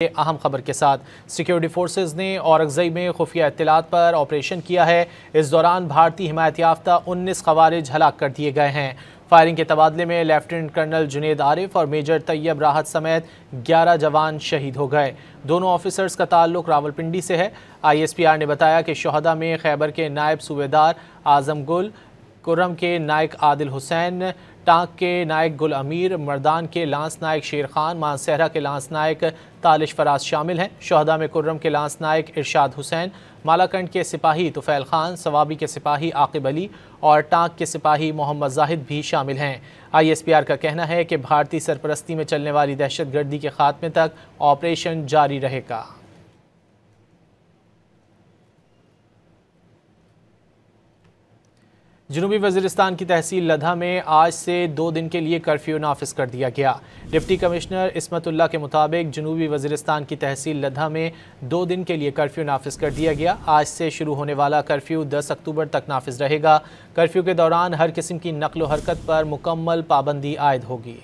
अहम खबर के साथ सिक्योरिटी फोर्सेज ने औरंगज़ई में खुफिया इत्तलात पर ऑपरेशन किया है। इस दौरान भारतीय हिमायत याफ्ता 19 खवारिज हलाक कर दिए गए हैं। फायरिंग के तबादले में लेफ्टिनेंट कर्नल जुनेद आरिफ और मेजर तैयब राहत समेत 11 जवान शहीद हो गए। दोनों ऑफिसर्स का ताल्लुक रावलपिंडी से है। ISPR ने बताया कि शहदा में खैबर के नायब सूबेदार आजम गुल, कुर्रम के नायक आदिल हुसैन, टांक के नायक गुल अमीर, मर्दान के लांस नायक शेर खान, मानसहरा के लांस नायक तालिश फराज शामिल हैं। शहदा में कुर्रम के लांस नायक इरशाद हुसैन, मालाकंड के सिपाही तुफैल खान, सवाबी के सिपाही आकिब अली और टांक के सिपाही मोहम्मद जाहिद भी शामिल हैं। ISPR का कहना है कि भारतीय सरपरस्ती में चलने वाली दहशतगर्दी के खात्मे तक ऑपरेशन जारी रहेगा। जनूबी वज़ीरिस्तान की तहसील लधा में आज से 2 दिन के लिए कर्फ्यू नाफिज कर दिया गया। डिप्टी कमिश्नर इस्मतुल्लाह के मुताबिक जनूबी वज़ीरिस्तान की तहसील लधा में 2 दिन के लिए कर्फ्यू नाफिज कर दिया गया। आज से शुरू होने वाला कर्फ्यू 10 अक्टूबर तक नाफिज रहेगा। कर्फ्यू के दौरान हर किस्म की नकलो हरकत पर मुकम्मल पाबंदी आयद होगी।